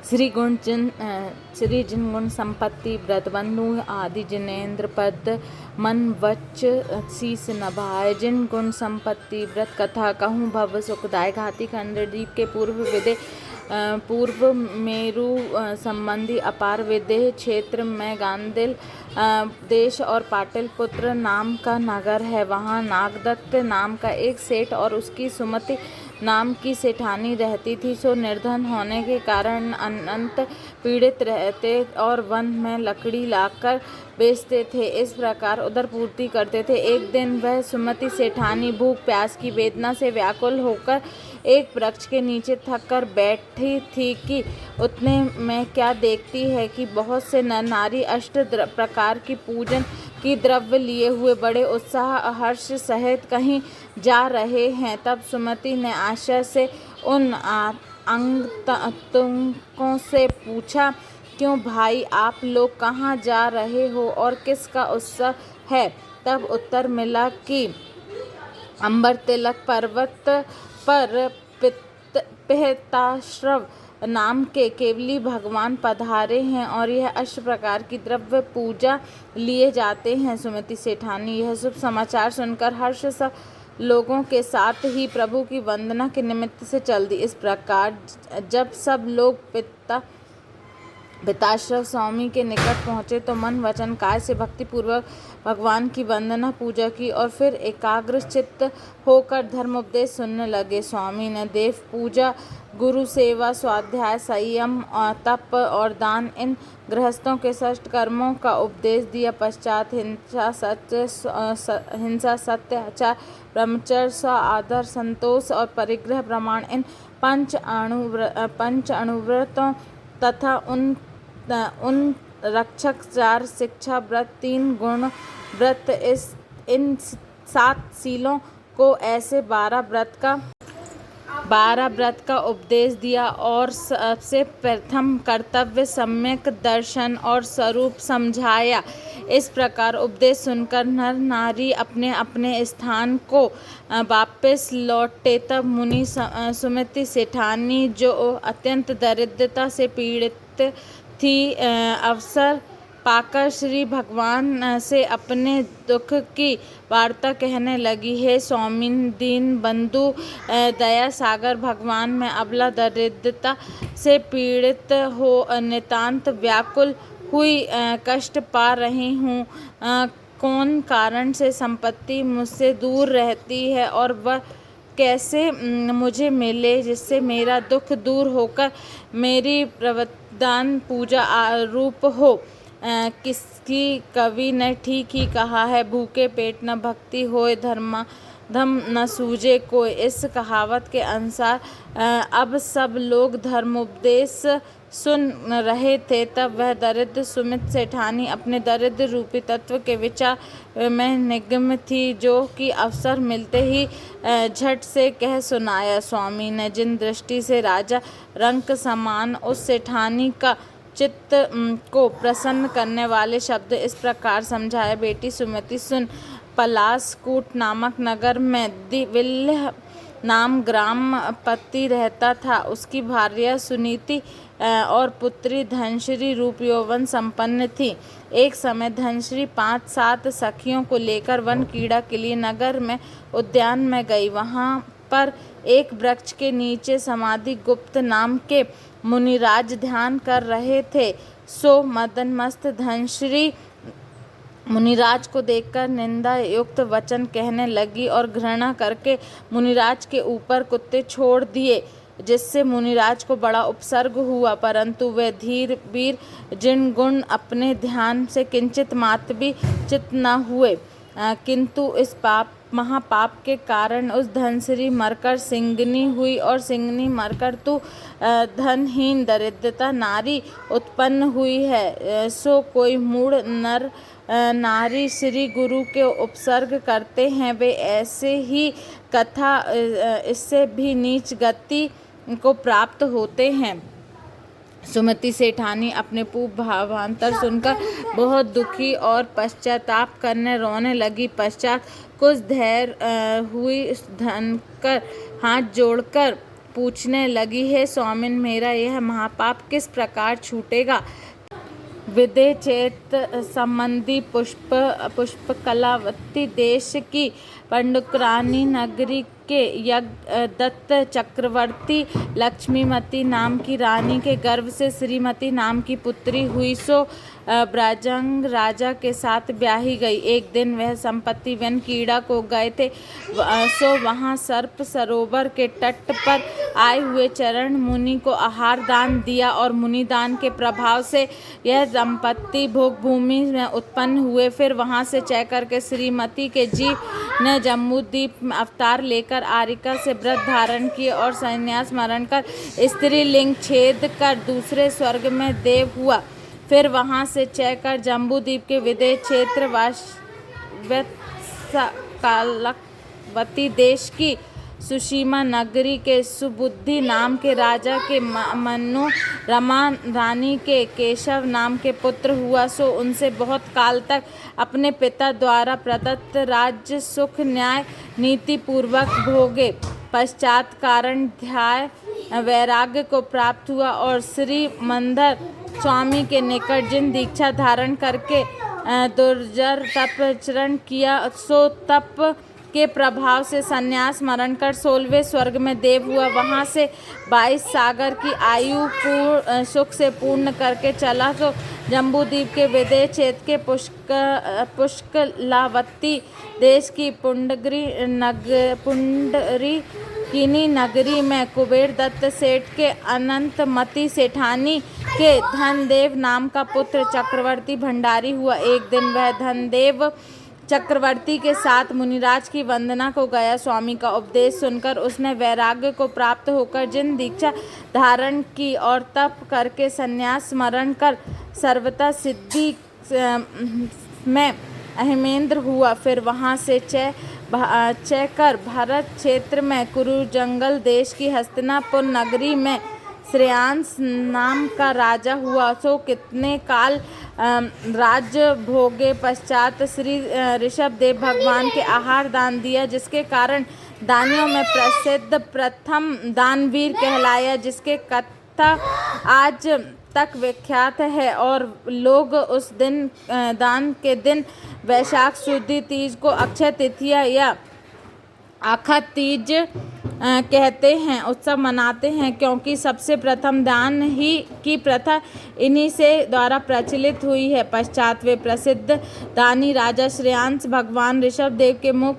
श्री जिन गुण संपत्ति व्रतबंधु आदि जिनेन्द्र पद मन वच शीस नभाए। जिन गुण संपत्ति व्रत कथा कहूँ भव सुखदाय। घाती खंडदीप के पूर्व मेरु संबंधी अपार विदेह क्षेत्र में गांधिल देश और पाटिल पुत्र नाम का नगर है। वहाँ नागदत्त नाम का एक सेठ और उसकी सुमति नाम की सेठानी रहती थी। सो निर्धन होने के कारण अनंत पीड़ित रहते और वन में लकड़ी लाकर बेचते थे, इस प्रकार उदर पूर्ति करते थे। एक दिन वह सुमति सेठानी भूख प्यास की वेदना से व्याकुल होकर एक वृक्ष के नीचे थक कर बैठी थी कि उतने में क्या देखती है कि बहुत से नर नारी अष्ट प्रकार की पूजन की द्रव्य लिए हुए बड़े उत्साह हर्ष सहित कहीं जा रहे हैं। तब सुमति ने आश्चर्य से उन आगंतुकों से पूछा, क्यों भाई आप लोग कहाँ जा रहे हो और किसका उत्सव है? तब उत्तर मिला कि अंबर तिलक पर्वत पर पिहताश्रव नाम के केवली भगवान पधारे हैं और यह अष्ट प्रकार की द्रव्य पूजा लिए जाते हैं। सुमति सेठानी यह शुभ समाचार सुनकर हर्ष सब लोगों के साथ ही प्रभु की वंदना के निमित्त से चल दी। इस प्रकार जब सब लोग पिताश्रव स्वामी के निकट पहुँचे तो मन वचन काय से भक्ति पूर्वक भगवान की वंदना पूजा की और फिर एकाग्र चित्त होकर धर्मोपदेश सुनने लगे। स्वामी ने देव पूजा, गुरु सेवा, स्वाध्याय, संयम, तप और दान इन गृहस्थों के षष्ठ कर्मों का उपदेश दिया। पश्चात हिंसा, सत्य, आचार, ब्रह्मचर्य, स्व आदर, संतोष और परिग्रह प्रमाण इन पंच अणुव्रतों तथा उन रक्षक चार शिक्षा व्रत, 3 गुण व्रत, इन 7 शीलों को ऐसे 12 व्रत का उपदेश दिया और सबसे प्रथम कर्तव्य, सम्यक दर्शन और स्वरूप समझाया। इस प्रकार उपदेश सुनकर नर नारी अपने अपने स्थान को वापस लौटे। तब मुनि सुमति सेठानी जो अत्यंत दरिद्रता से पीड़ित थी, अवसर पाकर श्री भगवान से अपने दुख की वार्ता कहने लगी। हे स्वामी दीन बंधु दया सागर, भगवान मैं अबला दरिद्रता से पीड़ित हो नितांत व्याकुल हुई कष्ट पा रही हूँ। कौन कारण से संपत्ति मुझसे दूर रहती है और वह कैसे मुझे मिले जिससे मेरा दुख दूर होकर मेरी प्रवदान पूजा रूप हो। किसकी कवि ने ठीक ही कहा है, भूखे पेट न भक्ति होए, धर्म न सूझे कोई। इस कहावत के अनुसार अब सब लोग धर्मोपदेश सुन रहे थे। तब वह दरिद्र सुमित सेठानी अपने दरिद्र रूपी तत्व के विचार में निमग्न थी, जो कि अवसर मिलते ही झट से कह सुनाया। स्वामी ने जिन दृष्टि से राजा रंक समान उस सेठानी का चित्त को प्रसन्न करने वाले शब्द इस प्रकार समझाए। बेटी सुमति सुन, पलासकूट नामक नगर में दिविल्य नाम ग्राम पति रहता था। उसकी भार्या सुनीति और पुत्री धनश्री रूप यौवन संपन्न थी। एक समय धनश्री 5-7 सखियों को लेकर वन क्रीड़ा के लिए नगर में उद्यान में गई। वहाँ पर एक वृक्ष के नीचे समाधि गुप्त नाम के मुनिराज ध्यान कर रहे थे। सो मदनमस्त धनश्री मुनिराज को देखकर निंदा युक्त वचन कहने लगी और घृणा करके मुनिराज के ऊपर कुत्ते छोड़ दिए, जिससे मुनिराज को बड़ा उपसर्ग हुआ। परंतु वे धीर वीर जिन गुण अपने ध्यान से किंचित मात्र भी चित न हुए, किंतु इस महापाप के कारण उस धनश्री मरकर सिंगनी हुई और सिंगनी मरकर तू धनहीन दरिद्रता नारी उत्पन्न हुई है। सो कोई मूढ़ नर नारी श्री गुरु के उपसर्ग करते हैं, वे ऐसे ही कथा इससे भी नीच गति को प्राप्त होते हैं। सुमति सेठानी अपने पूर्व भावांतर सुनकर बहुत दुखी और पश्चाताप करने रोने लगी। पश्चात कुछ धैर्य हुई धनकर हाथ जोड़कर पूछने लगी, हे स्वामिन, मेरा यह महापाप किस प्रकार छूटेगा? विदेचेत संबंधी पुष्पकलावती देश की पंडुकरानी नगरी के यज्ञदत्त चक्रवर्ती लक्ष्मीमती नाम की रानी के गर्भ से श्रीमती नाम की पुत्री हुई। सो ब्रजंग राजा के साथ ब्याही गई। एक दिन वह संपत्ति वन कीड़ा को गए थे, सो वहाँ सर्प सरोवर के तट पर आए हुए चरण मुनि को आहार दान दिया और मुनि दान के प्रभाव से यह दंपत्ति भोग भूमि में उत्पन्न हुए। फिर वहाँ से चयकर के श्रीमती के जीव ने जम्बूद्वीप में अवतार लेकर आरिका से व्रत धारण किए और संन्यास मरण कर स्त्री लिंग छेद कर दूसरे स्वर्ग में देव हुआ। फिर वहाँ से चयकर जम्बूद्वीप के विदेह क्षेत्र कालकवती देश की सुषिमा नगरी के सुबुद्धि नाम के राजा के मनोरमा रानी के केशव नाम के पुत्र हुआ। सो उनसे बहुत काल तक अपने पिता द्वारा प्रदत्त राज्य सुख न्याय नीति पूर्वक भोगे। पश्चात कारण ध्याय वैराग्य को प्राप्त हुआ और श्री मंदर स्वामी के निकट जिन दीक्षा धारण करके दुर्जर तपचरण किया, सो तप के प्रभाव से संन्यास मरण कर 16वें स्वर्ग में देव हुआ। वहाँ से 22 सागर की आयु सुख से पूर्ण करके चला तो जम्बूद्वीप के विदेह क्षेत्र के पुष्कलावती देश की पुंडरीकिनी नगरी में कुबेर दत्त सेठ के अनंतमती सेठानी के धनदेव नाम का पुत्र चक्रवर्ती भंडारी हुआ। एक दिन वह धनदेव चक्रवर्ती के साथ मुनिराज की वंदना को गया। स्वामी का उपदेश सुनकर उसने वैराग्य को प्राप्त होकर जिन दीक्षा धारण की और तप करके संन्यास स्मरण कर सर्वथा सिद्धि में अहिमेंद्र हुआ। फिर वहाँ से चयकर भरत क्षेत्र में कुरु जंगल देश की हस्तिनापुर नगरी में श्रेयांस नाम का राजा हुआ। सो कितने काल राज्य भोगे पश्चात श्री ऋषभदेव भगवान के आहार दान दिया, जिसके कारण दानियों में प्रसिद्ध प्रथम दानवीर कहलाया, जिसके कथा आज तक विख्यात है। और लोग उस दिन दान के दिन वैशाख शुद्ध तीज को अक्षय तृतीया या आखा तीज कहते हैं उत्सव मनाते हैं, क्योंकि सबसे प्रथम दान ही की प्रथा इन्हीं से द्वारा प्रचलित हुई है। पश्चात वे प्रसिद्ध दानी राजा श्रेयांस भगवान ऋषभदेव के मुख